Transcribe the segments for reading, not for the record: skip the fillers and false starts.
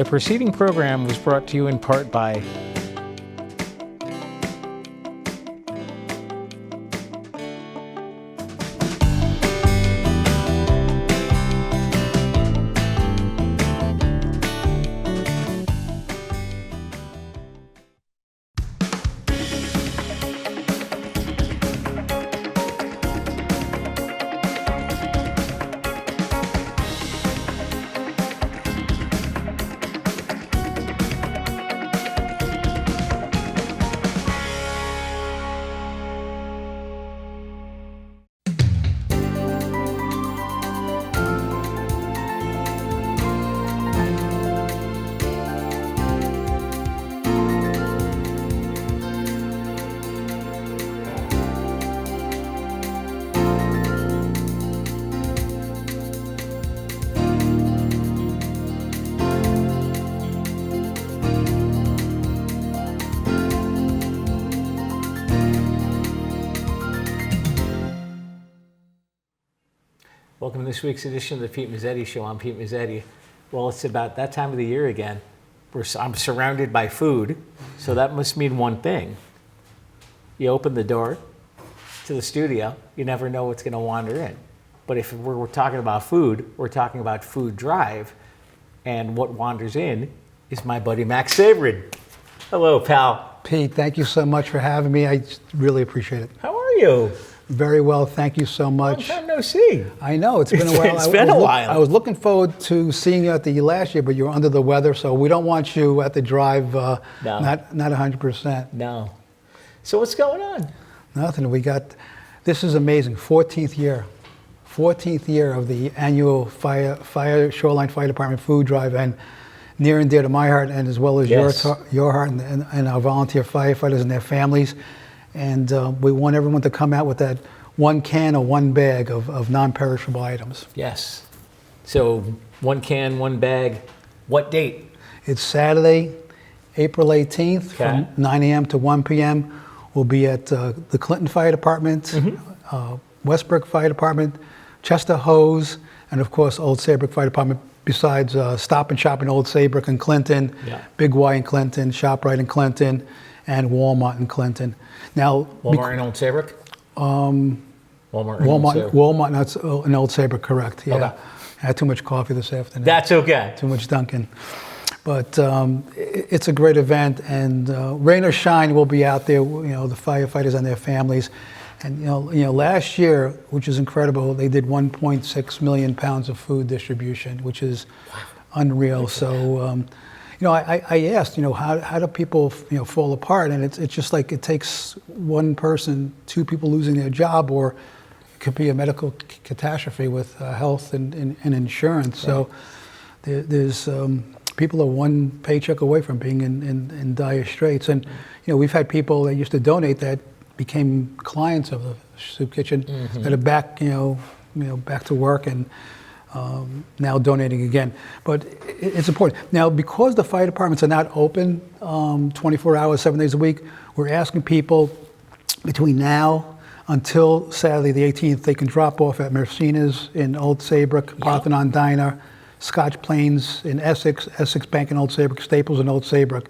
The preceding program was brought to you in part by Welcome to this week's edition of the Pete Mezzetti Show. I'm Pete Mezzetti. Well, it's about that time of the year again. I'm surrounded by food, so that must mean one thing. You open the door to the studio, you never know what's going to wander in. But if we're talking about food, we're talking about Food Drive, and what wanders in is my buddy Max Sabrin. Hello, pal. Pete, thank you so much for having me. I really appreciate it. How are you? Very well, thank you so much. Long time no see. I know, it's been a while. It's been a while. I was looking forward to seeing you at the last year, but you were under the weather, so we don't want you at the drive, No. not 100%. No. So what's going on? Nothing, this is amazing, 14th year of the annual Shoreline Fire Department food drive, and near and dear to my heart, and as well as Yes. your heart and our volunteer firefighters and their families. And we want everyone to come out with that one can or one bag of non-perishable items. Yes. So one can, one bag. What date? It's Saturday, April 18th from 9 a.m. to 1 p.m. We'll be at the Clinton Fire Department, Westbrook Fire Department, Chester Hose, and of course Old Saybrook Fire Department, besides Stop and Shop in Old Saybrook and Clinton, Big Y in Clinton, ShopRite in Clinton, and Walmart in Clinton. Now, Walmart in Old Saybrook? Walmart in Old Saybrook, correct. Yeah. Okay. I had too much coffee this afternoon. That's okay. Too much Dunkin'. But it's a great event, and rain or shine, we'll be out there. The firefighters and their families. And last year, which is incredible, they did 1.6 million pounds of food distribution, which is unreal. So. I asked, how do people, fall apart? And it's just like it takes one person, two people losing their job, or it could be a medical catastrophe with health and insurance. Right. So there's people are one paycheck away from being in dire straits. And, we've had people that used to donate that became clients of the soup kitchen that are back, back to work and now donating again. But it's important. Now, because the fire departments are not open 24 hours, 7 days a week, we're asking people between now until Saturday the 18th, they can drop off at Mercena's in Old Saybrook, Parthenon Diner, Scotch Plains in Essex, Essex Bank in Old Saybrook, Staples in Old Saybrook.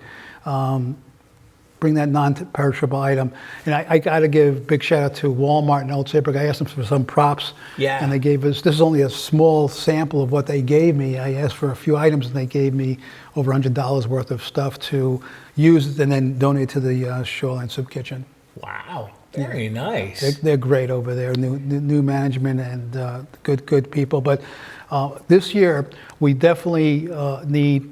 Bring that non-perishable item. And I got to give a big shout out to Walmart in Old Saybrook. I asked them for some props. Yeah. And they gave us, this is only a small sample of what they gave me. I asked for a few items and they gave me over $100 worth of stuff to use and then donate to the Shoreline Soup Kitchen. Wow, very nice. They're great over there, new management and good people. But this year, we definitely need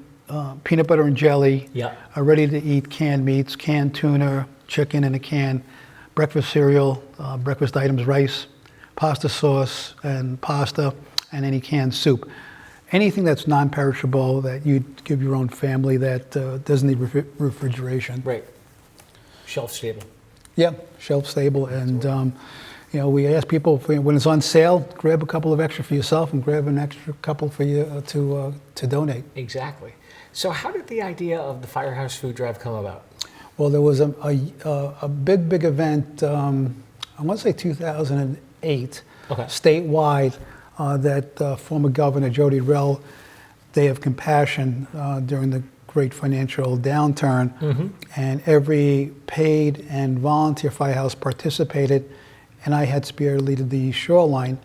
peanut butter and jelly, ready-to-eat canned meats, canned tuna, chicken in a can, breakfast cereal, breakfast items, rice, pasta sauce, and pasta, and any canned soup. Anything that's non-perishable that you'd give your own family that doesn't need refrigeration. Right. Shelf stable. Yeah, shelf stable. And we ask people when it's on sale, grab a couple of extra for yourself and grab an extra couple for you to donate. Exactly. So how did the idea of the Firehouse Food Drive come about? Well, there was a big event, I want to say 2008, statewide, that former Governor Jody Rell Day of Compassion during the great financial downturn, and every paid and volunteer firehouse participated, and I had spearheaded the Shoreline,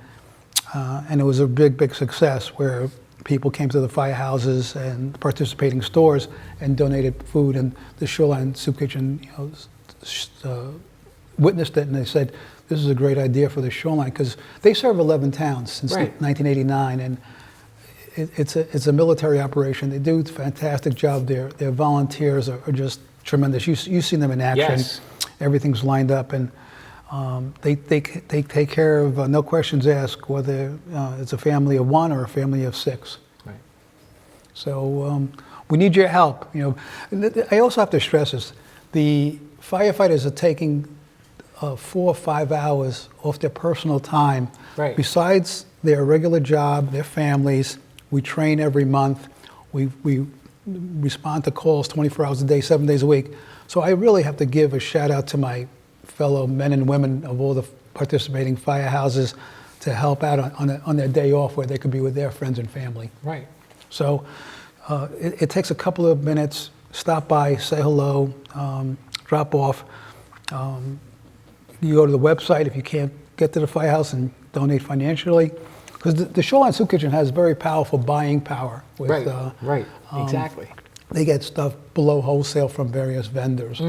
and it was a big success where people came to the firehouses and participating stores and donated food, and the Shoreline Soup Kitchen, witnessed it, and they said, this is a great idea for the Shoreline, because they serve 11 towns since 1989, and it's a military operation. They do a fantastic job there. Their volunteers are just tremendous. You've seen them in action. Yes. Everything's lined up, and they take care of, no questions asked, whether it's a family of one or a family of 6. Right. So we need your help. I also have to stress this: the firefighters are taking 4 or 5 hours off their personal time, besides their regular job, their families. We train every month. We respond to calls 24 hours a day, 7 days a week. So I really have to give a shout out to my fellow men and women of all the participating firehouses to help out on their day off where they could be with their friends and family. Right. So it takes a couple of minutes. Stop by, say hello, drop off. You go to the website if you can't get to the firehouse and donate financially. Because the Shoreline Soup Kitchen has very powerful buying power. With, right, exactly. They get stuff below wholesale from various vendors.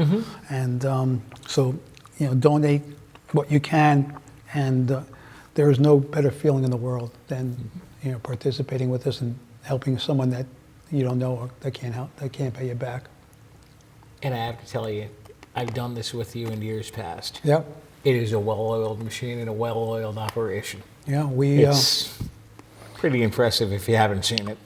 And so, donate what you can, and there is no better feeling in the world than, participating with us and helping someone that you don't know or that can't pay you back. And I have to tell you, I've done this with you in years past. Yep. It is a well-oiled machine and a well-oiled operation. Yeah, it's pretty impressive if you haven't seen it.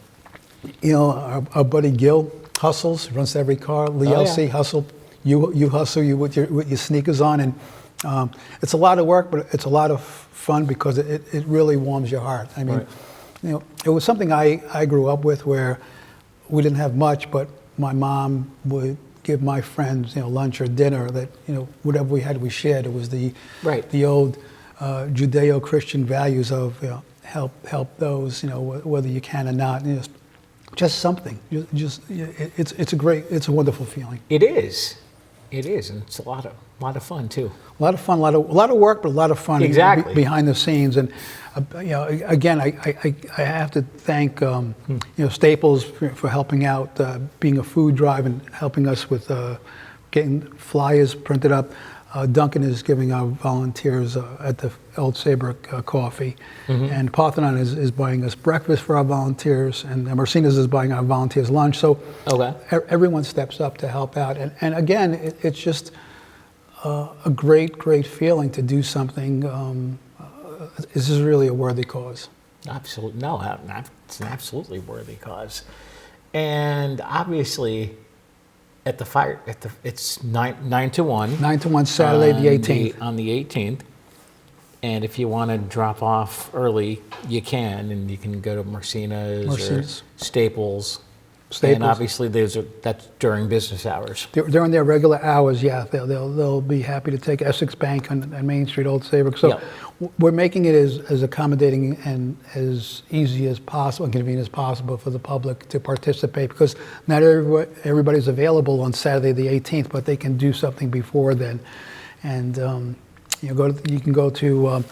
Our buddy Gil hustles, runs every car. Lee hustle. You hustle with your sneakers on, and it's a lot of work, but it's a lot of fun because it really warms your heart. I mean, it was something I grew up with where we didn't have much, but my mom would give my friends lunch or dinner that whatever we had we shared. It was the old Judeo-Christian values of help those whether you can or not. Just something. It's a wonderful feeling. It is, and it's a lot of fun too. A lot of fun, a lot of work, but a lot of fun. Exactly. Behind the scenes, and again, I have to thank Staples for helping out, being a food drive and helping us with getting flyers printed up. Duncan is giving our volunteers at the Old Saybrook coffee, and Parthenon is buying us breakfast for our volunteers, and Mercedes is buying our volunteers lunch. So everyone steps up to help out, and again, it's just a great feeling to do something. This is really a worthy cause. Absolutely, it's an absolutely worthy cause, and obviously. It's 9 to 1. 9 to 1, Saturday the 18th. On the 18th. And if you want to drop off early, you can, and you can go to Mercena's or Staples. And obviously that's during business hours. During their regular hours, yeah. They'll be happy to take Essex Bank on Main Street, Old Saybrook. So we're making it as accommodating and as easy as possible and convenient as possible for the public to participate, because not everybody's available on Saturday the 18th, but they can do something before then. And you can go to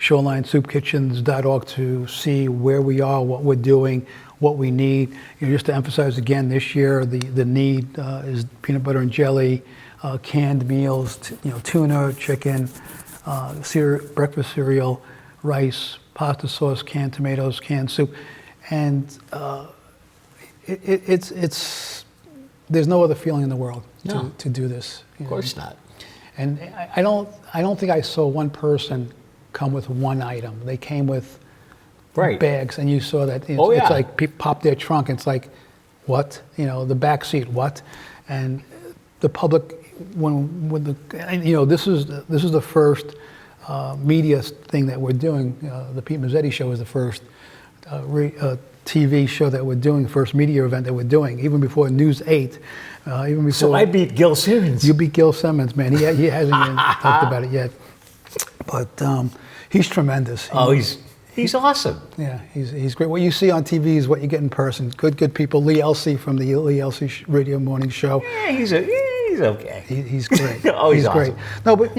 ShorelineSoupKitchens.org to see where we are, what we're doing, what we need. Just to emphasize again, this year the need is peanut butter and jelly, canned meals, tuna, chicken, breakfast cereal, rice, pasta sauce, canned tomatoes, canned soup, and there's no other feeling in the world to do this. Of course not. And I don't think I saw one person come with one item. They came with bags, and you saw that. It's like people pop their trunk, and it's like, what? The back seat, what? And the public, this is the first media thing that we're doing. The Pete Mezzetti show is the first TV show that we're doing, the first media event that we're doing, even before News 8. Even before. So I beat Gil Simmons. You beat Gil Simmons, man. He hasn't even talked about it yet. But he's tremendous. He's awesome. Yeah, he's great. What you see on TV is what you get in person. Good people. Lee Elsey from the Lee Elsey Radio Morning Show. Yeah, he's okay. He's great. Oh, he's great. awesome. No, but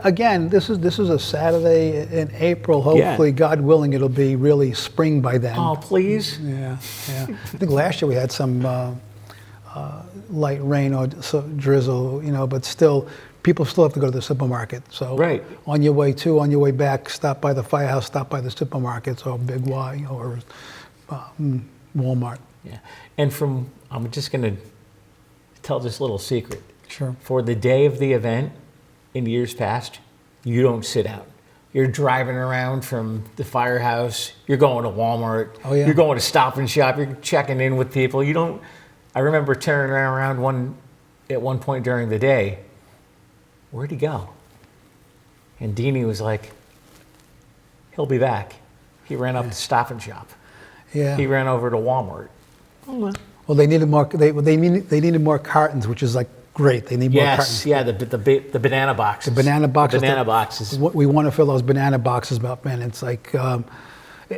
again, this is a Saturday in April. Hopefully, God willing, it'll be really spring by then. Oh, please. Yeah. I think last year we had some light rain or drizzle, but still, people still have to go to the supermarket. So right. On your way back, stop by the firehouse, stop by the supermarkets or Big Y or Walmart. Yeah. And I'm just going to tell this little secret. Sure. For the day of the event, in years past, you don't sit out. You're driving around from the firehouse. You're going to Walmart. Oh, yeah. You're going to Stop and Shop. You're checking in with people. You don't. I remember turning around at one point during the day. Where'd he go? And Deanie was like, he'll be back. He ran up to Stop and Shop. Yeah. He ran over to Walmart. Well, they needed more. They needed more cartons, which is like great. They need more cartons. Yes, yeah, the banana boxes. The banana boxes. Banana boxes. We want to fill those banana boxes up, man. It's like,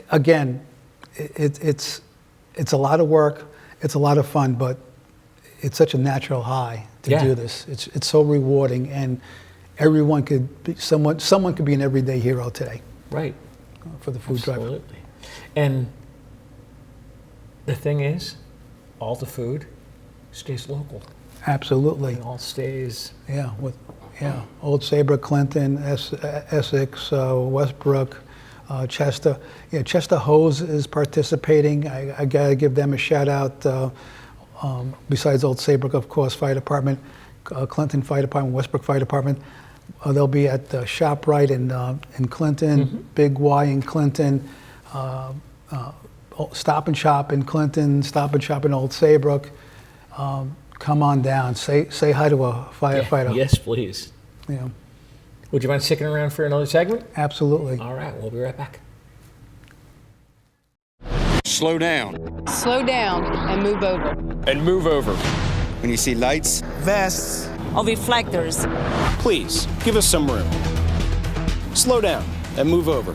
again, it's a lot of work. It's a lot of fun, but it's such a natural high to do this. It's so rewarding, and everyone could be someone could be an everyday hero today. Right. For the food drive. Absolutely. And the thing is, all the food stays local. Absolutely. It all stays. Yeah. Old Saybrook, Clinton, Essex, Westbrook, Chester. Yeah, Chester Hose is participating. I gotta give them a shout out. Besides Old Saybrook, of course, Fire Department, Clinton Fire Department, Westbrook Fire Department. They'll be at ShopRite in Clinton, Big Y in Clinton, Stop and Shop in Clinton, Stop and Shop in Old Saybrook. Come on down. Say hi to a firefighter. Yeah, yes, please. Yeah. Would you mind sticking around for another segment? Absolutely. All right, we'll be right back. Slow down. Slow down and move over. And move over. When you see lights, vests, or reflectors, please give us some room. Slow down and move over.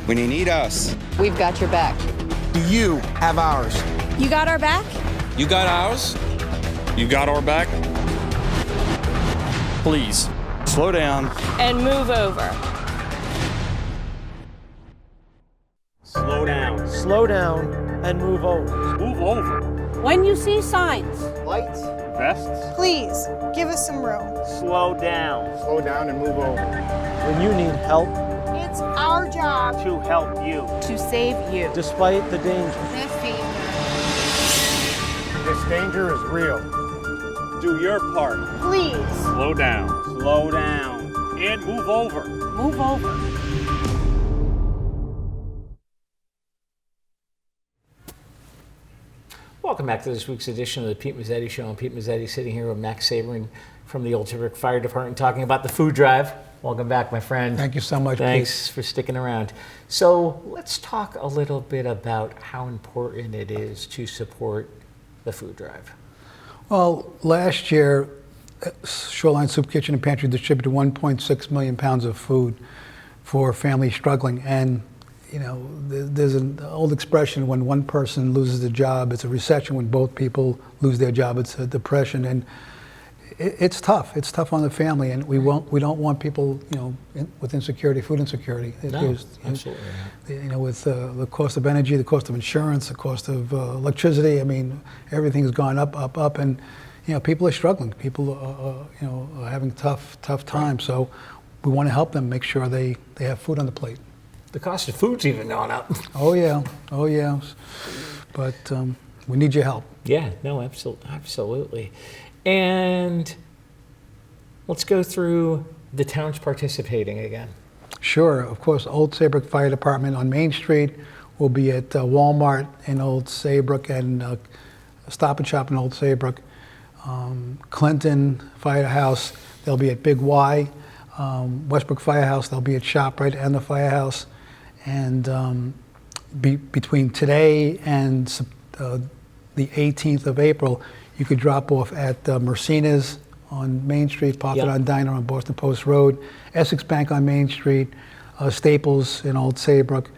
when you need us. We've got your back. Do you have ours? You got our back? You got ours? You got our back? Please, slow down. and move over. Slow down. Slow down and move over. Move over. When you see signs, Lights, vests, Please, give us some room. slow down. Slow down and move over. When you need help, It's our job to help you. to save you. Despite the danger. This danger is real. Do your part. Please. Slow down. Slow down. And move over. move over. Welcome back to this week's edition of the Pete Mezzetti Show. I'm Pete Mezzetti, sitting here with Max Sabrin from the Old Saybrook Fire Department, talking about the food drive. Welcome back, my friend. Thank you so much, Thanks for sticking around. So let's talk a little bit about how important it is to support the food drive. Well, last year, Shoreline Soup Kitchen and Pantry distributed 1.6 million pounds of food for families struggling. And, you know, there's an old expression, when one person loses a job, it's a recession. When both people lose their job, it's a depression. And it's tough. It's tough on the family. And we don't want people, you know, with insecurity, food insecurity. No, absolutely not. You know, with the cost of energy, the cost of insurance, the cost of electricity, I mean, everything's gone up, and you know, people are struggling. People are having tough times. So we want to help them, make sure they have food on the plate. The cost of food's even gone up. Oh yeah. But we need your help. Yeah, no, absolutely. And let's go through the towns participating again. Sure, of course, Old Saybrook Fire Department on Main Street will be at Walmart in Old Saybrook and Stop and Shop in Old Saybrook. Clinton Firehouse, they'll be at Big Y. Westbrook Firehouse, they'll be at ShopRite and the Firehouse. And between today and the 18th of April, you could drop off at Mercena's on Main Street, Parthenon Diner on Boston Post Road, Essex Bank on Main Street, Staples in Old Saybrook,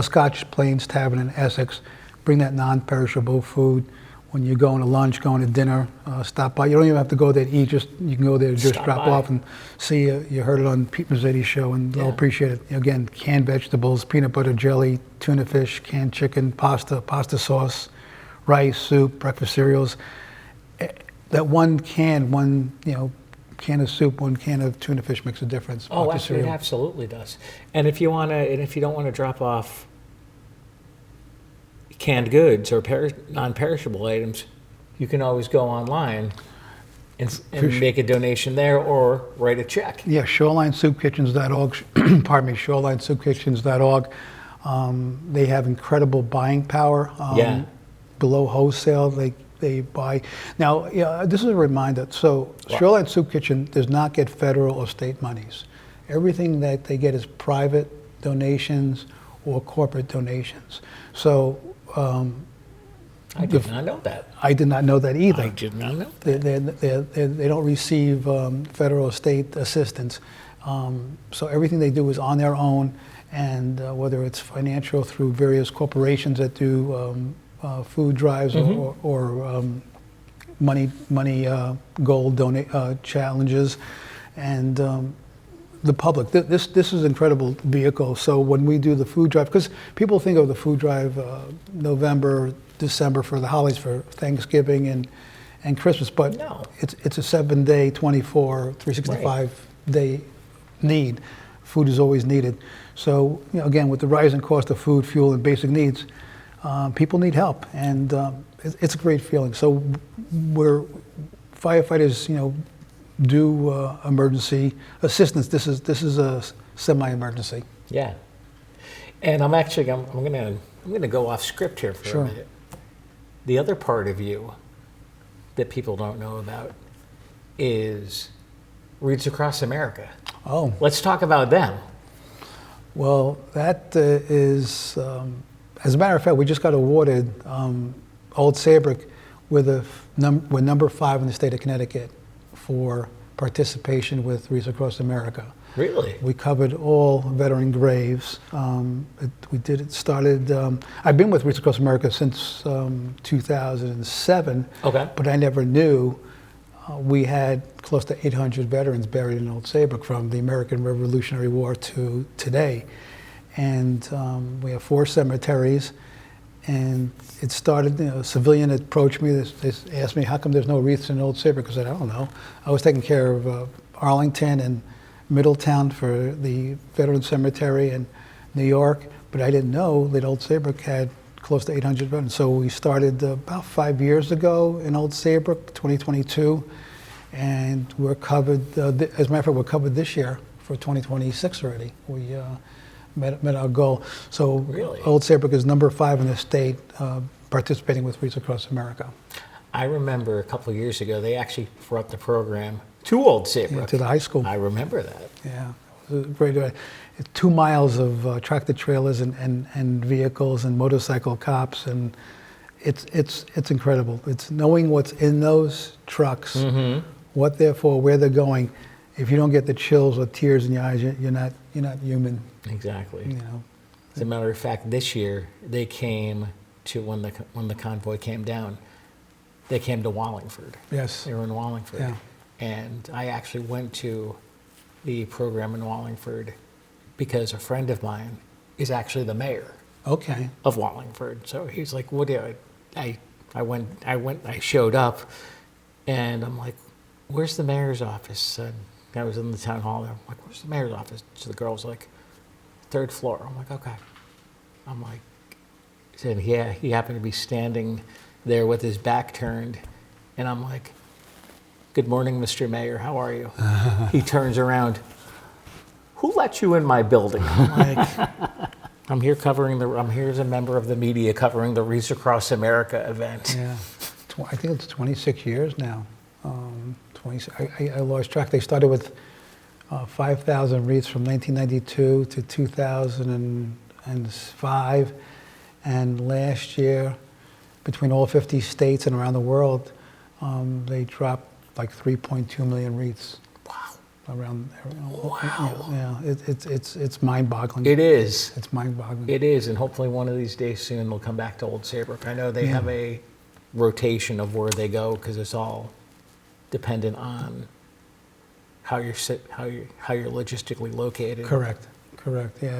Scotch Plains Tavern in Essex. Bring that non-perishable food. When you're going to lunch, going to dinner, stop by. You don't even have to go there to eat. You can go there, just Stop drop by. off and see. You heard it on Pete Mezzetti's show, and they'll Yeah. appreciate it. Again, canned vegetables, peanut butter jelly, tuna fish, canned chicken, pasta sauce, rice, soup, breakfast cereals. That one can of soup, one can of tuna fish makes a difference. Oh, Breakfast actually, it cereal. absolutely does. And if you don't want to drop off canned goods or non-perishable items, you can always go online and make a donation there or write a check. Yeah, ShorelineSoupKitchens.org. Pardon me, ShorelineSoupKitchens.org. They have incredible buying power. Yeah. Below wholesale, they buy. Now, this is a reminder. So, Shoreline Soup Kitchen does not get federal or state monies. Everything that they get is private donations or corporate donations. So, I did not know that. I did not know that either. I did not know that. They don't receive federal or state assistance. So everything they do is on their own, and whether it's financial through various corporations that do food drives or money goal challenges, and the public. This is an incredible vehicle. So when we do the food drive, because people think of the food drive November, December for the holidays, for Thanksgiving and Christmas, but No. it's a 7-day, 24, 365-day need. Food is always needed. So again, with the rising cost of food, fuel, and basic needs, people need help, and it's a great feeling. So we're firefighters, do emergency assistance. This is a semi-emergency. Yeah. And I'm gonna go off script here for Sure. a minute. The other part of you that people don't know about is Reads Across America. Oh, Let's talk about them. well, that is, as a matter of fact, we just got awarded Old Saybrook we're number 5 in the state of Connecticut for participation with Reads Across America. Really? We covered all veteran graves. I've been with Reads Across America since 2007. Okay. But I never knew we had close to 800 veterans buried in Old Saybrook from the American Revolutionary War to today. And we have 4 cemeteries. And it started, a civilian approached me, they asked me, how come there's no wreaths in Old Saybrook? I said, I don't know. I was taking care of Arlington and Middletown for the Veteran Cemetery in New York, but I didn't know that Old Saybrook had close to 800 veterans. So we started about 5 years ago in Old Saybrook, 2022, and we're covered, as a matter of fact, we're covered this year for 2026 already. We met our goal. So Really? Old Saybrook is number 5 in the state, participating with Reads Across America. I remember a couple of years ago, they actually brought the program to Old Saybrook. To the high school. I remember that. Yeah, it was a great. 2 miles of tractor trailers and vehicles and motorcycle cops, and it's incredible. It's knowing what's in those trucks, what they're for, where they're going. If you don't get the chills or tears in your eyes, you're not human. Exactly. As a matter of fact, this year they came to when the convoy came down. They came to Wallingford. Yes. They were in Wallingford. Yeah. And I actually went to the program in Wallingford because a friend of mine is actually the mayor Okay. of Wallingford. So he's like, "What do I showed up, and I'm like, where's the mayor's office?" And I was in the town hall there. I'm like, "Where's the mayor's office?" So the girl's like, 3rd floor. I'm like, "Okay." I'm like, said, yeah, he happened to be standing there with his back turned, and I'm like, "Good morning, Mr. Mayor, how are you?" He turns around, "Who let you in my building?" I'm like, I'm here as a member of the media covering the Reads Across America event. Yeah. I think it's 26 years now. I lost track. They started with 5,000 wreaths from 1992 to 2005. And last year, between all 50 states and around the world, they dropped like 3.2 million wreaths. Wow. around. Wow. Yeah, it's mind-boggling. It is. It's mind-boggling. It is, and hopefully one of these days soon they'll come back to Old Saybrook. I know they have a rotation of where they go because it's all dependent on how you're logistically located. Correct. Yeah,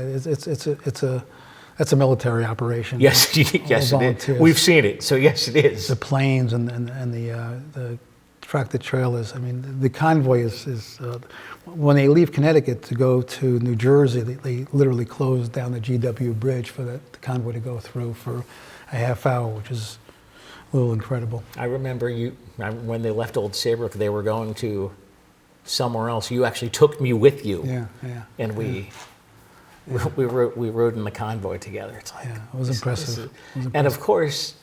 it's a military operation. Yes, yes, it is. We've seen it, so yes, it is. The planes and the tractor trailers. I mean, the convoy is when they leave Connecticut to go to New Jersey, they literally close down the GW Bridge for the convoy to go through for a half hour, which is a little incredible. I remember when they left Old Saybrook, they were going to somewhere else. You actually took me with you. Yeah. And we rode in the convoy together. It's like, it was impressive. And of course,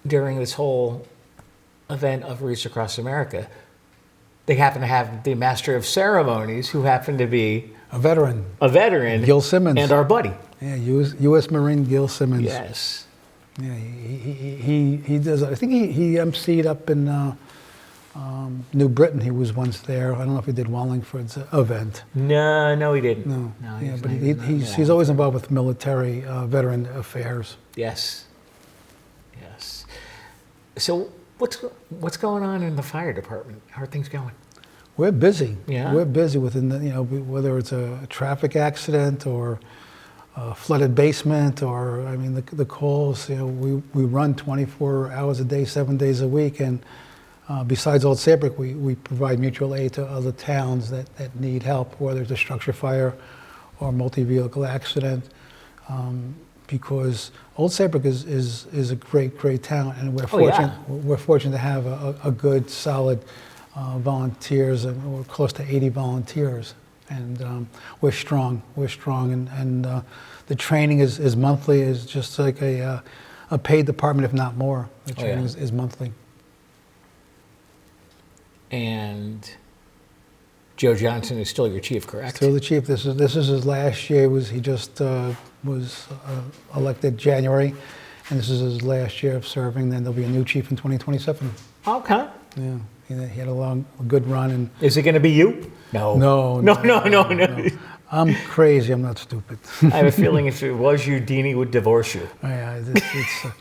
during this whole event of Reach Across America, they happen to have the master of ceremonies, who happened to be a veteran, Gil Simmons, and our buddy. Yeah, U.S. Marine Gil Simmons. Yes. Yeah, he does. I think he emceed up in New Britain. He was once there. I don't know if he did Wallingford's event. No, he didn't. No, yeah, but not he's always involved with military veteran affairs. Yes. So what's going on in the fire department? How are things going? We're busy. Yeah. We're busy within the, whether it's a traffic accident or a flooded basement, or I mean the calls. We run 24 hours a day, 7 days a week, and besides Old Saybrook, we provide mutual aid to other towns that need help, whether it's a structure fire or multi-vehicle accident, because Old Saybrook is a great town, and we're fortunate to have a good, solid volunteers, and we're close to 80 volunteers, and we're strong, and the training is monthly, is just like a paid department, if not more. The training is monthly. And Joe Johnson is still your chief, correct? Still the chief. This is his last year. He just was elected January, and this is his last year of serving. Then there'll be a new chief in 2027. Okay. Yeah, he had a good run. And is it going to be you? No. No. I'm crazy. I'm not stupid. I have a feeling if it was you, Deanie would divorce you. Yeah, it's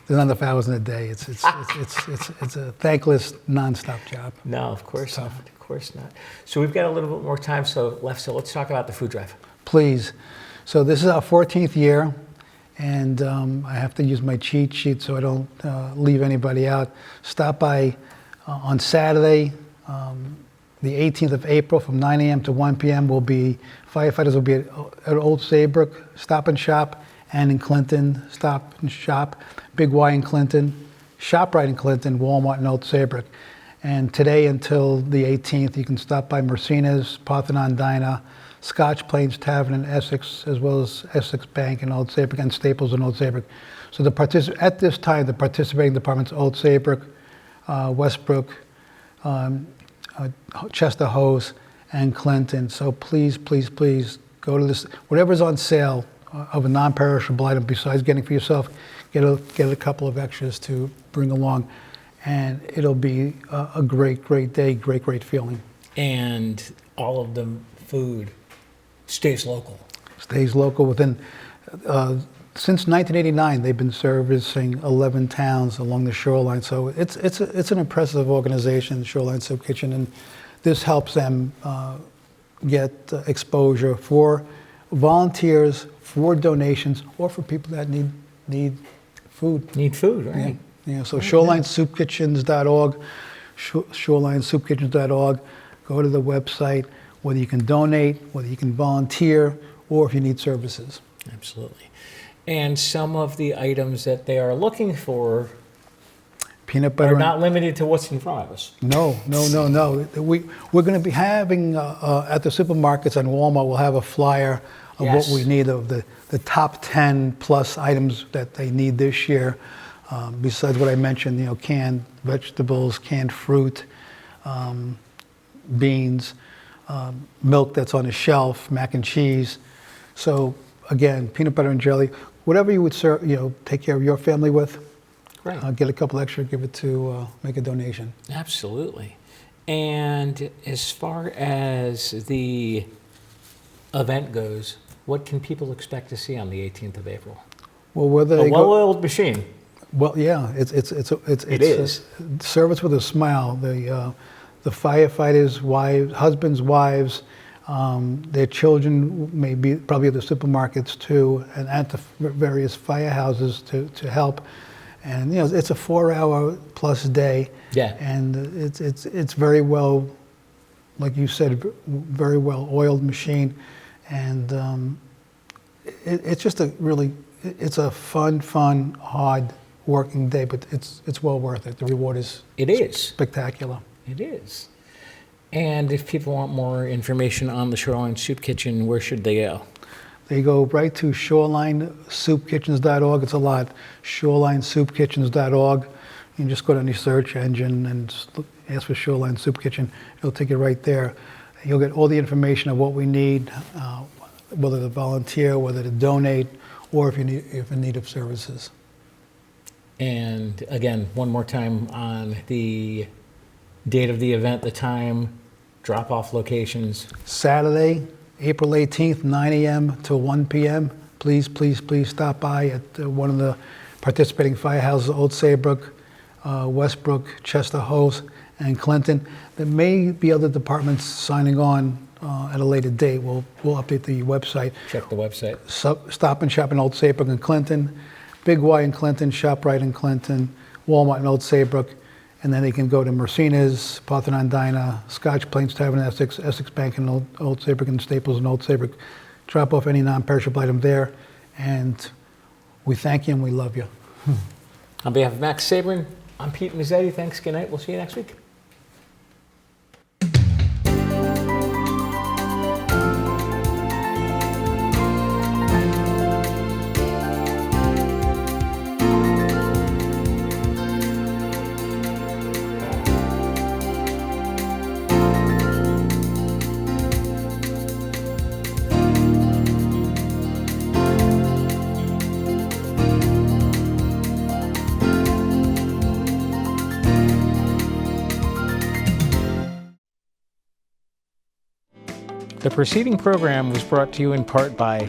there's not 1,000 a day. It's a thankless, nonstop job. No, of course not. Of course not. So we've got a little bit more time left. So let's talk about the food drive. Please. So this is our 14th year, and I have to use my cheat sheet so I don't leave anybody out. Stop by on Saturday, the 18th of April, from 9 a.m. to 1 p.m. Firefighters will be at Old Saybrook, Stop and Shop, and in Clinton, Stop and Shop, Big Y in Clinton, ShopRite in Clinton, Walmart in Old Saybrook. And today until the 18th, you can stop by Mercena's, Parthenon Diner, Scotch Plains Tavern in Essex, as well as Essex Bank in Old Saybrook, and Staples in Old Saybrook. So at this time, the participating departments: Old Saybrook, Westbrook, Chester Hose, and Clinton. So please go to this. Whatever's on sale of a non-perishable item, besides getting for yourself, get a couple of extras to bring along, and it'll be a great day, great feeling. And all of the food stays local. Stays local. Within since 1989, they've been servicing 11 towns along the shoreline. So it's an impressive organization, the Shoreline Soup Kitchen, and this helps them get exposure for volunteers, for donations, or for people that need food. Need food, right? Yeah. So shorelinesoupkitchens.org, shorelinesoupkitchens.org. Go to the website, whether you can donate, whether you can volunteer, or if you need services. Absolutely. And some of the items that they are looking for peanut butter are not limited to what's in front of us. No. We're going to be having at the supermarkets and Walmart. We'll have a flyer of what we need, of the top 10 plus items that they need this year. Besides what I mentioned, canned vegetables, canned fruit, beans, milk that's on the shelf, mac and cheese. So again, peanut butter and jelly, whatever you would serve, take care of your family with. Great. Get a couple extra, give it to, make a donation. Absolutely. And as far as the event goes, what can people expect to see on the 18th of April? Well, whether A they go, well-oiled machine. well, yeah, it's It is. service with a smile. The firefighters' wives, husbands, wives, their children may be probably at the supermarkets too, and at the various firehouses to help. And you know, it's a 4-hour plus day. Yeah. And it's very well, like you said, very well oiled machine, and it's just it's a fun, hard working day, but it's well worth it. The reward is spectacular. It is. And if people want more information on the Shoreline Soup Kitchen, where should they go? They go right to shorelinesoupkitchens.org. It's a lot. shorelinesoupkitchens.org. You can just go to any search engine and just ask for Shoreline Soup Kitchen. It'll take you right there. You'll get all the information of what we need, whether to volunteer, whether to donate, or if in need of services. And again, one more time on the date of the event, the time, drop-off locations. Saturday, April 18th, 9 a.m. to 1 p.m. Please stop by at one of the participating firehouses, Old Saybrook, Westbrook, Chester House, and Clinton. There may be other departments signing on at a later date. We'll update the website. Check the website. Stop and Shop in Old Saybrook and Clinton, Big Y in Clinton, ShopRite in Clinton, Walmart in Old Saybrook, and then they can go to Mercena's, Parthenon Diner, Scotch Plains Tavern, Essex Bank in Old Saybrook, and Staples in Old Saybrook. Drop off any non-perishable item there, and we thank you and we love you. On behalf of Max Sabrin, I'm Pete Mezzetti. Thanks. Good night. We'll see you next week. The preceding program was brought to you in part by